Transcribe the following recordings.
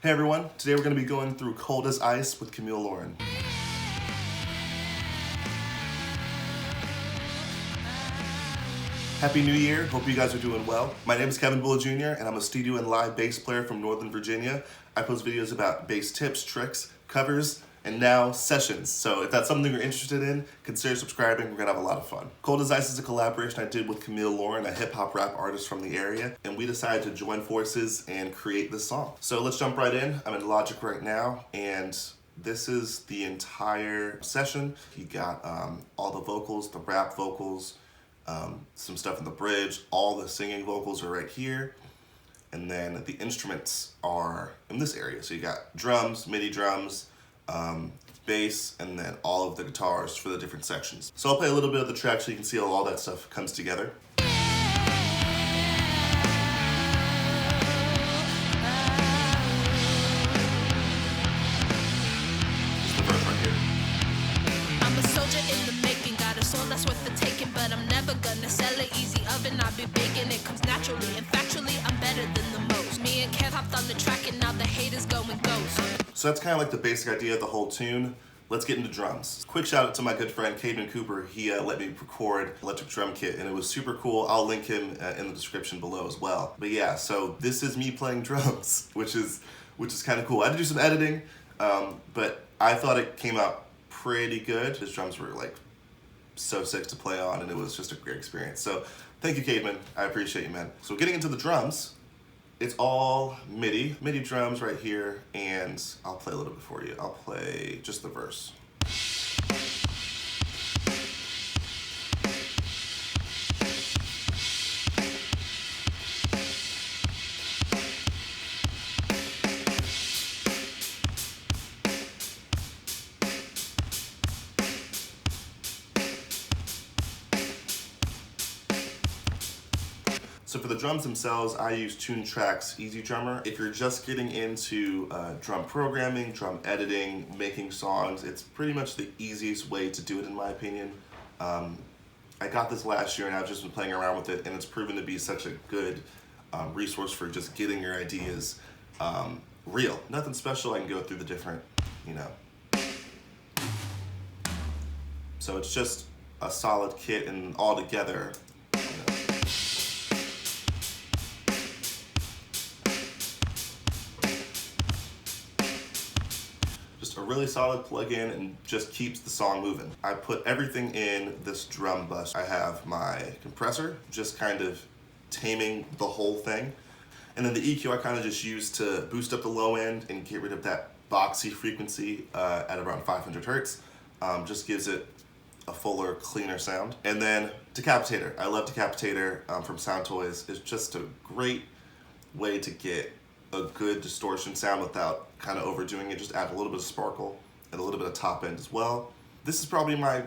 Hey everyone, today we're going to be going through Cold as Ice with Camille Lauren. Happy New Year, hope you guys are doing well. My name is Kevin Bull Jr. and I'm a studio and live bass player from Northern Virginia. I post videos about bass tips, tricks, covers, and now sessions. So if that's something you're interested in, consider subscribing, we're gonna have a lot of fun. Cold as Ice is a collaboration I did with Camille Lauren, a hip hop rap artist from the area, and we decided to join forces and create this song. So let's jump right in. I'm in Logic right now, and this is the entire session. You got all the vocals, the rap vocals, some stuff in the bridge, all the singing vocals are right here. And then the instruments are in this area. So you got drums, MIDI drums, bass, and then all of the guitars for the different sections. So I'll play a little bit of the track so you can see how all that stuff comes together. Just the verse right here. I'm a soldier in the making, got a soul that's worth the taking, but I'm never gonna sell it easy oven. I'll be baking, it comes naturally and factually. I'm better than the most. Me and Kev hopped on the track and now the haters go and ghost. So that's kind of like the basic idea of the whole tune. Let's get into drums. Quick shout out to my good friend Caedmon Cooper. He let me record electric drum kit and it was super cool. I'll link him in the description below as well. But yeah, so this is me playing drums, which is kind of cool. I had to do some editing, but I thought it came out pretty good. His drums were like so sick to play on and it was just a great experience. So thank you, Caedmon. I appreciate you, man. So getting into the drums, it's all MIDI drums right here, and I'll play a little bit for you. I'll play just the verse. So for the drums themselves, I use TuneTrack's Easy Drummer. If you're just getting into drum programming, drum editing, making songs, it's pretty much the easiest way to do it in my opinion. I got this last year and I've just been playing around with it and it's proven to be such a good resource for just getting your ideas real. Nothing special, I can go through the different, So it's just a solid kit and all together. A really solid plug-in and just keeps the song moving. I put everything in this drum bus. I have my compressor, just kind of taming the whole thing. And then the EQ I kind of just use to boost up the low end and get rid of that boxy frequency at around 500 hertz. Just gives it a fuller, cleaner sound. And then Decapitator. I love Decapitator from Sound Toys. It's just a great way to get a good distortion sound without kind of overdoing it. Just add a little bit of sparkle and a little bit of top end as well. This is probably my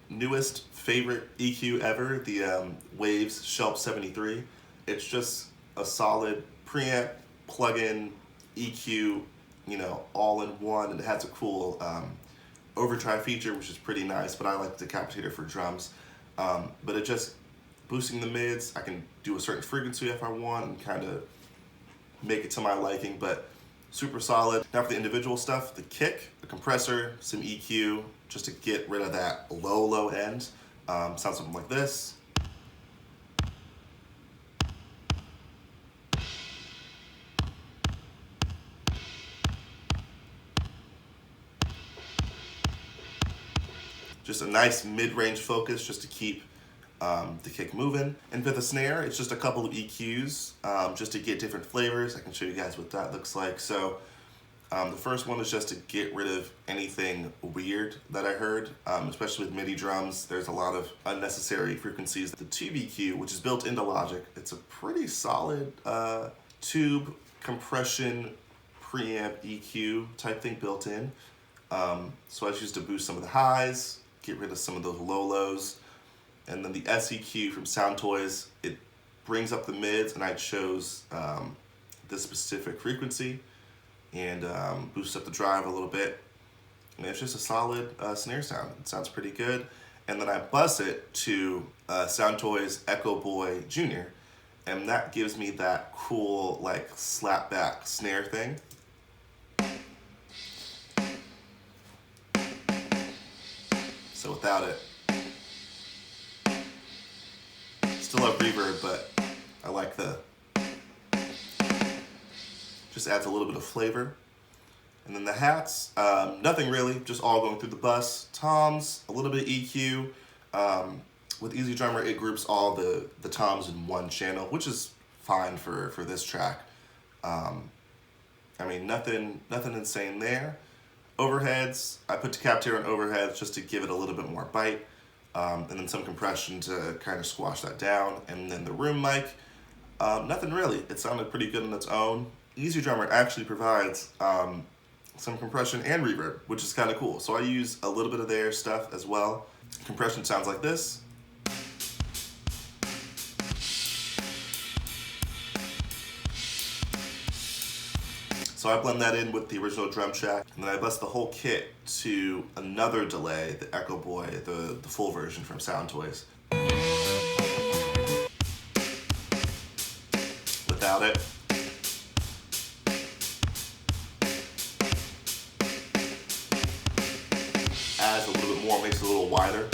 newest favorite EQ ever, the Waves Shelp 73. It's just a solid preamp, plug-in, EQ, all in one, and it has a cool overdrive feature, which is pretty nice, but I like the Decapitator for drums. But it just, boosting the mids, I can do a certain frequency if I want and kind of make it to my liking, but super solid. Now for the individual stuff, the kick, the compressor, some EQ, just to get rid of that low end. Sounds something like this. Just a nice mid-range focus just to keep the kick moving. And for the snare, it's just a couple of EQs just to get different flavors. I can show you guys what that looks like. So the first one is just to get rid of anything weird that I heard, especially with MIDI drums. There's a lot of unnecessary frequencies. The tube EQ, which is built into Logic, it's a pretty solid tube compression preamp EQ type thing built in. So I just used to boost some of the highs, get rid of some of those lows. And then the SEQ from Sound Toys, it brings up the mids, and I chose this specific frequency and boosts up the drive a little bit. And it's just a solid snare sound. It sounds pretty good. And then I bus it to Sound Toys Echo Boy Jr., and that gives me that cool like slap back snare thing. without it. Still have reverb, but I like the, just adds a little bit of flavor. And then the hats, nothing really, just all going through the bus. Toms, a little bit of EQ. With Easy Drummer, it groups all the toms in one channel, which is fine for this track. I mean, nothing insane there. Overheads, I put Decapitator on overheads just to give it a little bit more bite. And then some compression to kind of squash that down. And then the room mic, nothing really. It sounded pretty good on its own. Easy Drummer actually provides some compression and reverb, which is kind of cool. So I use a little bit of their stuff as well. Compression sounds like this. So I blend that in with the original drum track, and then I bust the whole kit to another delay, the Echo Boy, the full version from Sound Toys. Without it. Adds a little bit more, makes it a little wider.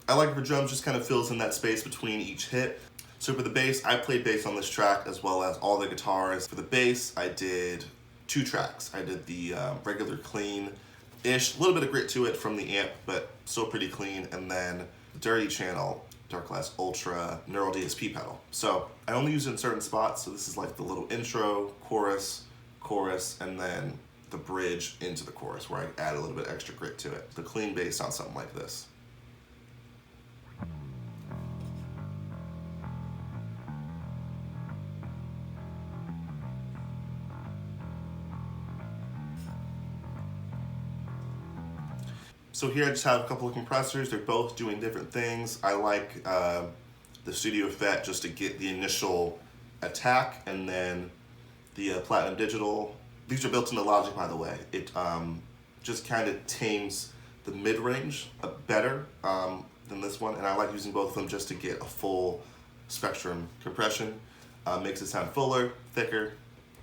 I like for drums, just kind of fills in that space between each hit. So for the bass, I played bass on this track as well as all the guitars. For the bass, I did 2 tracks. I did the regular clean-ish, a little bit of grit to it from the amp, but still pretty clean. And then the dirty channel, Dark Glass Ultra Neural DSP pedal. So I only use it in certain spots. So this is like the little intro, chorus, and then the bridge into the chorus where I add a little bit extra grit to it. The clean bass sounds something like this. So here I just have a couple of compressors. They're both doing different things. I like the Studio Effect just to get the initial attack, and then the Platinum Digital. These are built into Logic, by the way. It just kind of tames the mid-range better than this one, and I like using both of them just to get a full spectrum compression. Makes it sound fuller, thicker,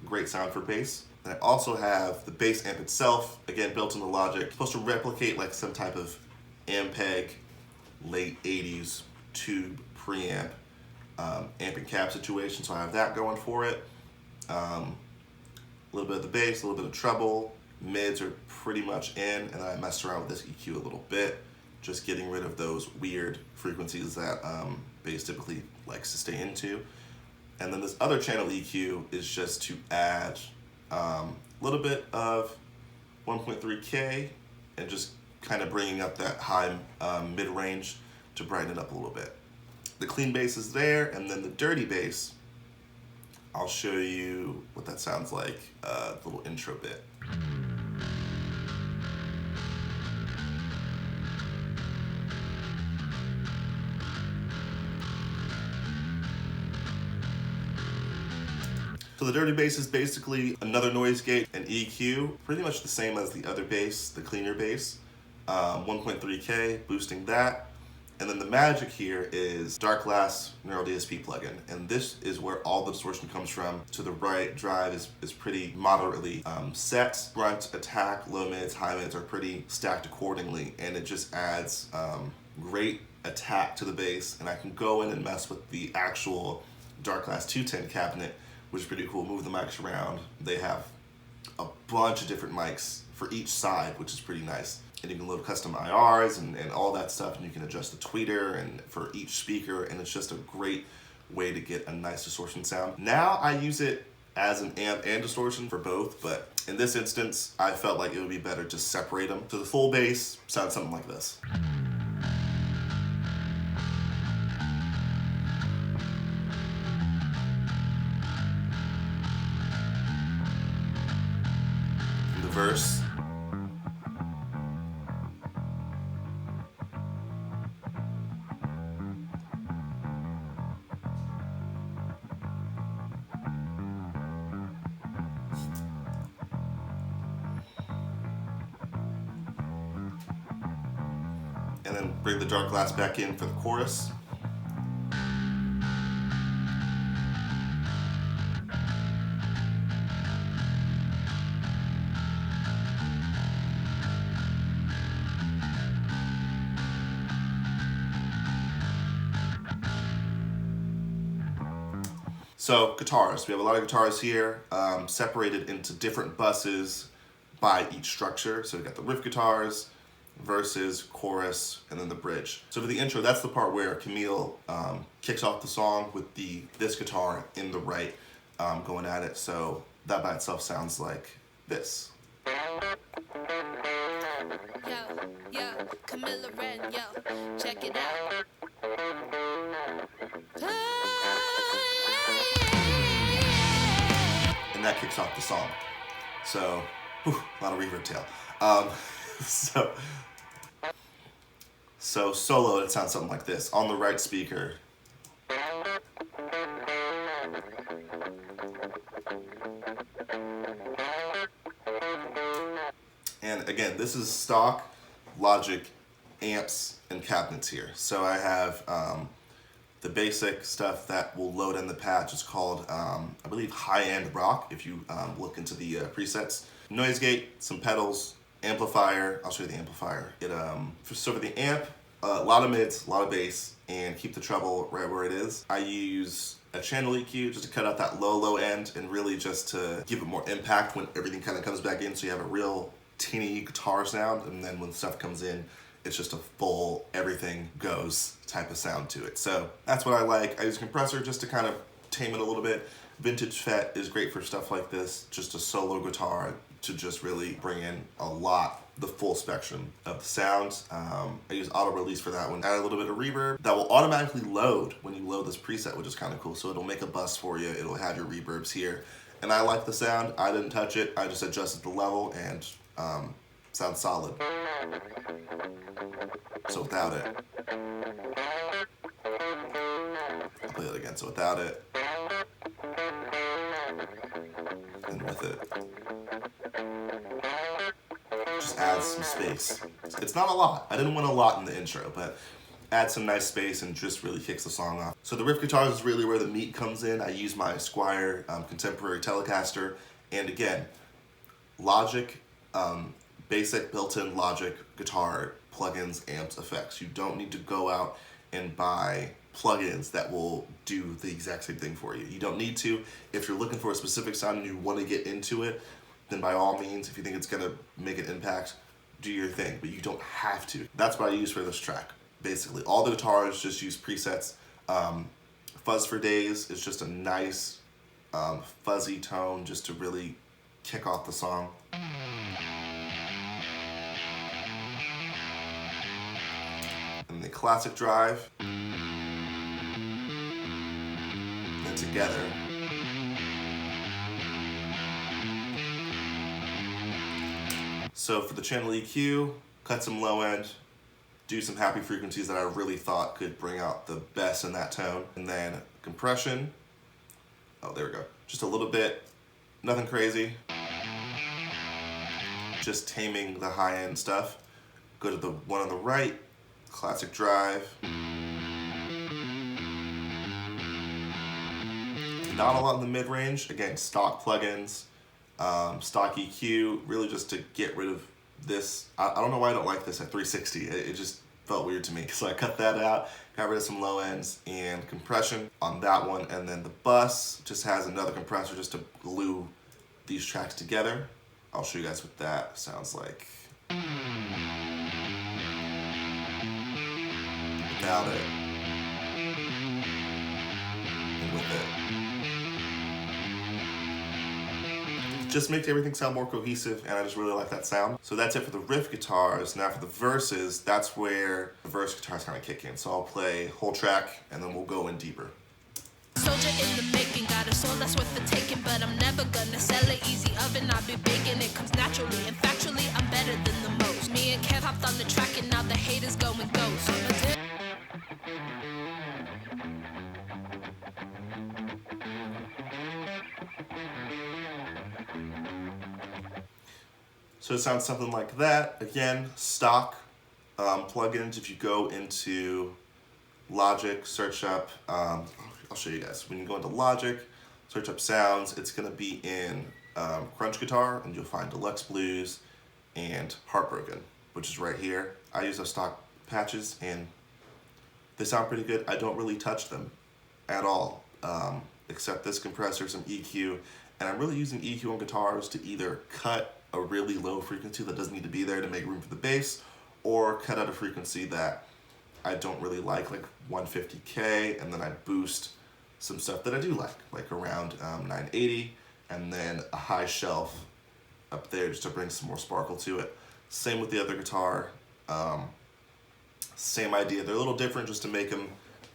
great sound for bass. And I also have the bass amp itself, again, built into Logic. It's supposed to replicate like some type of Ampeg late 80s tube preamp amp and cab situation, so I have that going for it. A little bit of the bass, a little bit of treble. Mids are pretty much in, and then I messed around with this EQ a little bit, just getting rid of those weird frequencies that bass typically likes to stay into. And then this other channel EQ is just to add a little bit of 1.3K and just kind of bringing up that high mid-range to brighten it up a little bit. The clean bass is there, and then the dirty bass, I'll show you what that sounds like, the little intro bit. So the dirty bass is basically another noise gate and EQ, pretty much the same as the other bass, the cleaner bass. 1.3K, boosting that. And then the magic here is Dark Glass Neural DSP plugin. And this is where all the distortion comes from. To the right, drive is pretty moderately set. Grunt, attack, low mids, high mids are pretty stacked accordingly. And it just adds great attack to the bass. And I can go in and mess with the actual Dark Glass 210 cabinet, which is pretty cool. Move the mics around. They have a bunch of different mics for each side, which is pretty nice. And you can load custom IRs and all that stuff, and you can adjust the tweeter and for each speaker, and it's just a great way to get a nice distortion sound. Now I use it as an amp and distortion for both, but in this instance, I felt like it would be better to separate them. So the full bass sounds something like this. The verse. And then bring the dark glass back in for the chorus. So guitars, we have a lot of guitars here, separated into different buses by each structure. So we got the riff guitars, verses, chorus, and then the bridge. So for the intro, that's the part where Camille kicks off the song with this guitar in the right going at it. So that by itself sounds like this. Yo, Camille Lauren, yo, check it out. And that kicks off the song. So, a lot of reverb tail. So solo, it sounds something like this. On the right speaker. And again, this is stock, Logic, amps, and cabinets here. So I have the basic stuff that will load in the patch. It's called, I believe, high-end rock, if you look into the presets. Noise gate, some pedals, amplifier. I'll show you the amplifier. So for the amp, a lot of mids, a lot of bass, and keep the treble right where it is. I use a channel EQ just to cut out that low end and really just to give it more impact when everything kind of comes back in, so you have a real teeny guitar sound, and then when stuff comes in, it's just a full everything goes type of sound to it. So that's what I like. I use a compressor just to kind of tame it a little bit. Vintage FET is great for stuff like this, just a solo guitar to just really bring in the full spectrum of the sounds. I use auto release for that one. Add a little bit of reverb that will automatically load when you load this preset, which is kind of cool. So it'll make a bus for you. It'll have your reverbs here. And I like the sound. I didn't touch it. I just adjusted the level and sounds solid. So without it, I'll play it again. So without it, and with it, just adds some space. It's not a lot. I didn't want a lot in the intro, but add some nice space and just really kicks the song off. So the riff guitars is really where the meat comes in. I use my Squier Contemporary Telecaster, and again, Logic, basic built-in Logic guitar plugins, amps, effects. You don't need to go out and buy plugins that will do the exact same thing for you. You don't need to. If you're looking for a specific sound and you want to get into it, then by all means, if you think it's gonna make an impact, do your thing, but you don't have to. That's what I use for this track. Basically, all the guitars just use presets. Fuzz for Days is just a nice fuzzy tone just to really kick off the song. And the classic drive, and together. So for the channel EQ, cut some low end, do some happy frequencies that I really thought could bring out the best in that tone. And then compression, oh, there we go. Just a little bit, nothing crazy. Just taming the high end stuff. Go to the one on the right, classic drive. Not a lot in the mid range. Again, stock plugins, stock EQ, really just to get rid of this. I don't know why I don't like this at 360. It just felt weird to me. So I cut that out, got rid of some low ends and compression on that one. And then the bus just has another compressor just to glue these tracks together. I'll show you guys what that sounds like. Without it. And with it. Just makes everything sound more cohesive, and I just really like that sound. So that's it for the riff guitars. Now for the verses, that's where the verse guitars kind of kick in. So I'll play whole track, and then we'll go in deeper. Soldier in the making, got a soul that's worth the taking, but I'm never gonna sell it. Easy oven, I'll be baking. It comes naturally, and factually, I'm better than the most. Me and Kev hopped on the track, and now the haters going ghost. So it sounds something like that. Again, stock plugins. If you go into Logic, search up, I'll show you guys. When you go into Logic, search up sounds, it's gonna be in Crunch Guitar, and you'll find Deluxe Blues and Heartbroken, which is right here. I use those stock patches, and they sound pretty good. I don't really touch them at all. except this compressor, some EQ, and I'm really using EQ on guitars to either cut a really low frequency that doesn't need to be there to make room for the bass, or cut out a frequency that I don't really like 150K, and then I boost some stuff that I do like around 980, and then a high shelf up there just to bring some more sparkle to it. Same with the other guitar. Same idea. They're a little different just to make them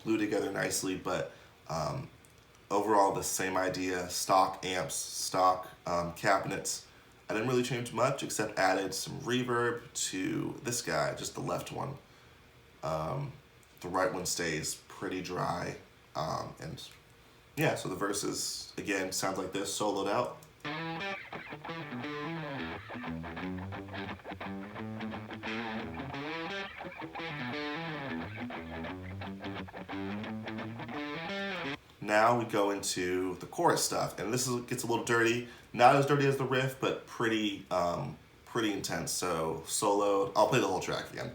glue together nicely, but overall the same idea. Stock amps, stock cabinets. I didn't really change much except added some reverb to this guy, just the left one. The right one stays pretty dry. And yeah, so the verses, again, sounds like this, soloed out. Now we go into the chorus stuff, and this gets a little dirty. Not as dirty as the riff, but pretty intense. So soloed. I'll play the whole track again.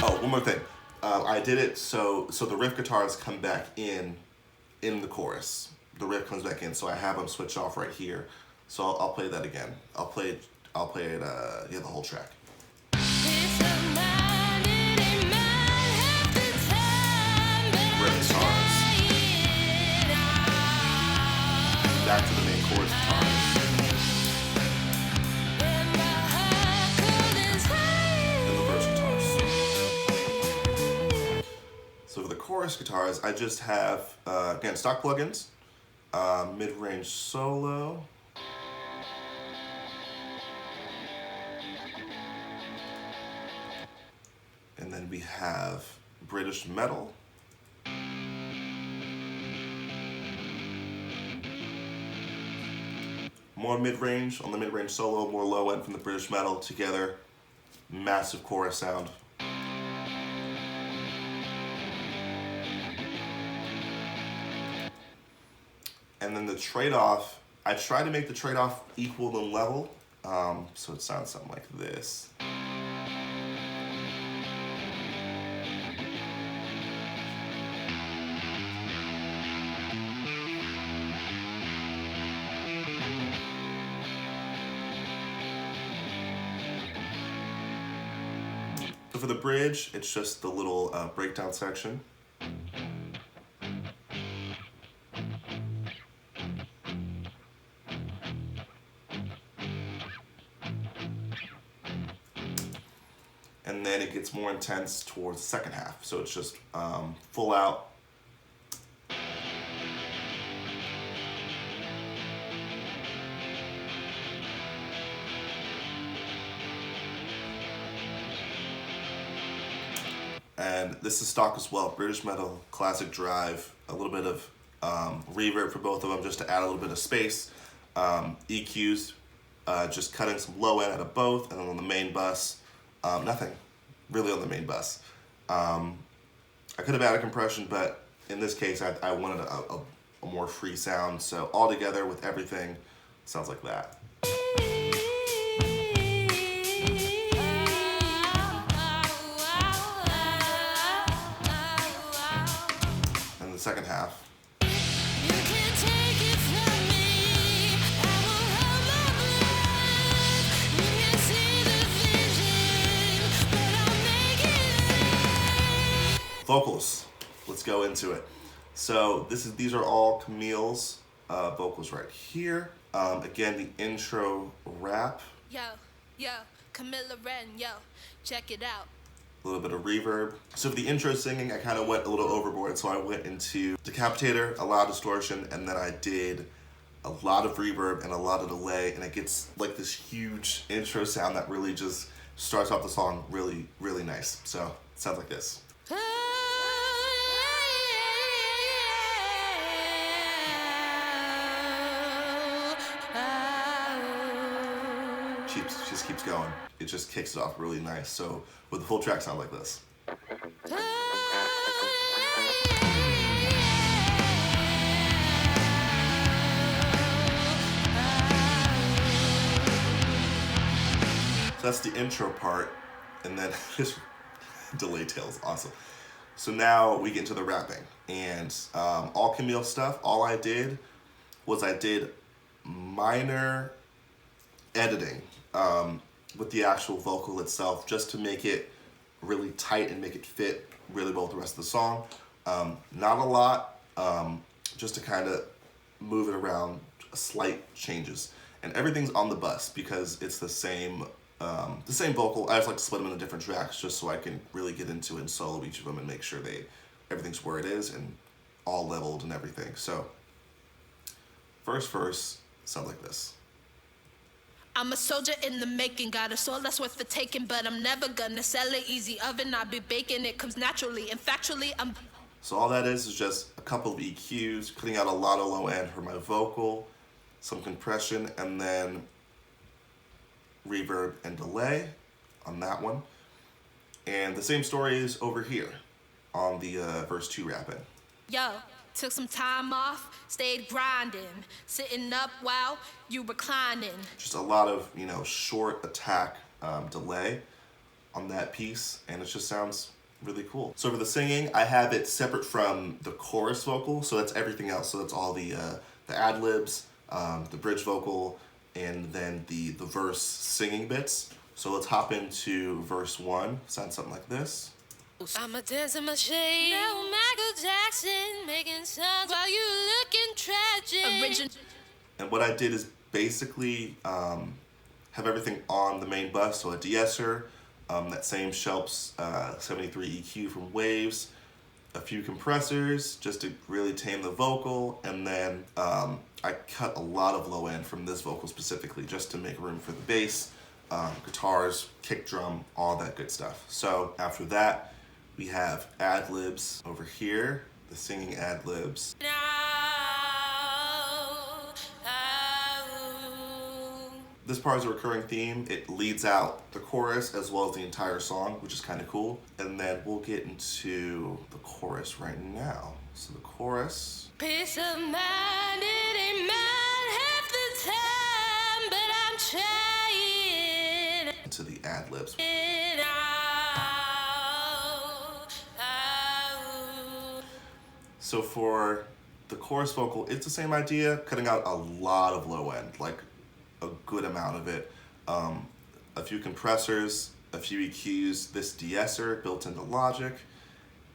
Oh, one more thing. I did it so the riff guitars come back in the chorus. The riff comes back in, so I have them switched off right here. So I'll play that again. I'll play it. The whole track. Riff guitars. Back to the main chorus guitars. And the verse guitars. So for the chorus guitars, I just have, again, stock plugins, mid-range solo, and then we have British metal. More mid-range on the mid-range solo, more low end from the British metal together. Massive chorus sound. And then the trade-off, I try to make the trade-off equal and level. So it sounds something like this. So for the bridge, it's just the little breakdown section. And then it gets more intense towards the second half. So it's just full out. And this is stock as well, British metal, classic drive, a little bit of reverb for both of them just to add a little bit of space. EQs, just cutting some low end out of both, and then on the main bus, nothing really on the main bus. I could have added compression, but in this case, I wanted a more free sound. So all together with everything, sounds like that. And the second half. Vocals, let's go into it. So these are all Camille's vocals right here. Again, the intro rap. Yo, Camille Lauren, yo, check it out. A little bit of reverb. So for the intro singing, I kind of went a little overboard. So I went into Decapitator, a lot of distortion, and then I did a lot of reverb and a lot of delay, and it gets like this huge intro sound that really just starts off the song really, really nice. So it sounds like this. Just keeps going. It just kicks it off really nice. So with the full track sound like this. So that's the intro part. And then just delay tails, awesome. So now we get into the rapping. And all Camille stuff, all I did was I did minor editing with the actual vocal itself just to make it really tight and make it fit really well with the rest of the song. Not a lot, just to kind of move it around, slight changes. And everything's on the bus because it's the same vocal. I just like to split them into different tracks just so I can really get into it and solo each of them and make sure everything's where it is and all leveled and everything. So first verse sounds like this. I'm a soldier in the making, got a soul that's worth the taking, but I'm never gonna sell it. Easy oven, I'll be baking. It comes naturally and factually. So all that is just a couple of EQs, cutting out a lot of low end for my vocal, some compression, and then reverb and delay on that one. And the same story is over here on the verse 2 rapping. Yo, took some time off, stayed grinding, sitting up while you reclining. Just a lot of, short attack delay on that piece, and it just sounds really cool. So for the singing, I have it separate from the chorus vocal, so that's everything else. So that's all the ad-libs, the bridge vocal, and then the verse singing bits. So let's hop into verse 1. Sounds something like this. I'm a dance in my shade. Now Michael Jackson making songs while you looking tragic. And what I did is basically have everything on the main bus. So a de-esser, that same Shelps 73 EQ from Waves, a few compressors just to really tame the vocal, and then I cut a lot of low end from this vocal specifically just to make room for the bass, guitars, kick drum, all that good stuff. So after that, we have ad-libs over here, the singing ad-libs. This part is a recurring theme. It leads out the chorus as well as the entire song, which is kind of cool. And then we'll get into the chorus right now. So the chorus. Peace of mind, it ain't mine half the time, but I'm trying. To the ad-libs. So for the chorus vocal, it's the same idea, cutting out a lot of low end, like a good amount of it. A few compressors, a few EQs, this de-esser built into Logic,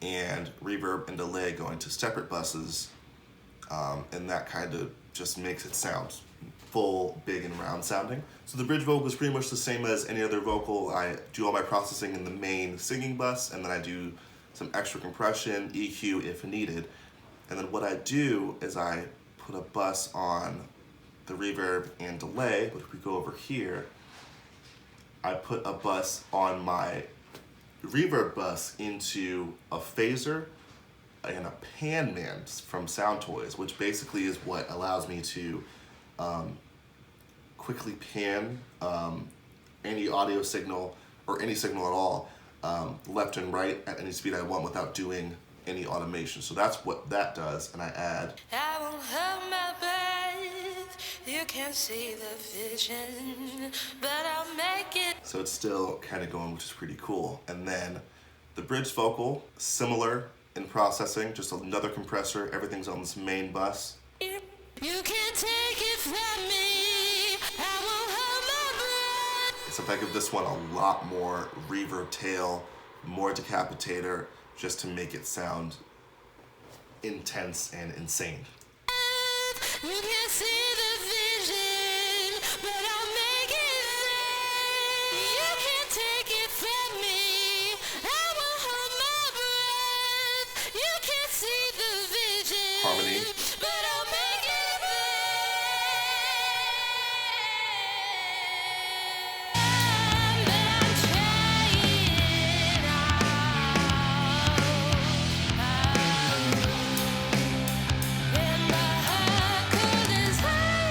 and reverb and delay going to separate buses, and that kind of just makes it sound full, big, and round sounding. So the bridge vocal is pretty much the same as any other vocal. I do all my processing in the main singing bus, and then I do some extra compression, EQ if needed. And then what I do is I put a bus on the reverb and delay, but if we go over here, I put a bus on my reverb bus into a phaser and a pan man from Sound Toys, which basically is what allows me to quickly pan any audio signal or any signal at all left and right at any speed I want without doing any automation. So that's what that does, and I add. I won't hold my breath. You can't see the vision, but I'll make it. So it's still kind of going, which is pretty cool. And then the bridge vocal, similar in processing, just another compressor. Everything's on this main bus. You can't take it from me. I won't hold my breath. Except I give this one a lot more reverb tail, more decapitator, just to make it sound intense and insane. You can't see the vision, but I'll make it rain. You can't take it from me. I won't hold my breath. You can't see the vision. Harmony. But I'll make it rain. But I'm trying. And my heart cold as ice.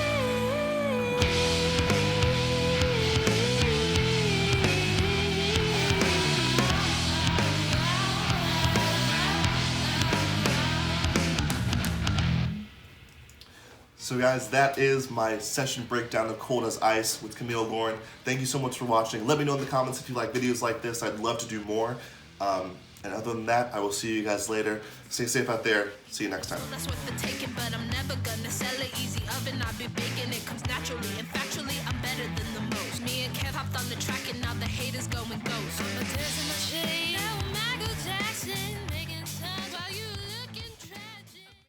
So guys, that is my session breakdown of Cold as Ice with Camille Lauren. Thank you so much for watching. Let me know in the comments if you like videos like this. I'd love to do more. And other than that, I will see you guys later. Stay safe out there. See you next time.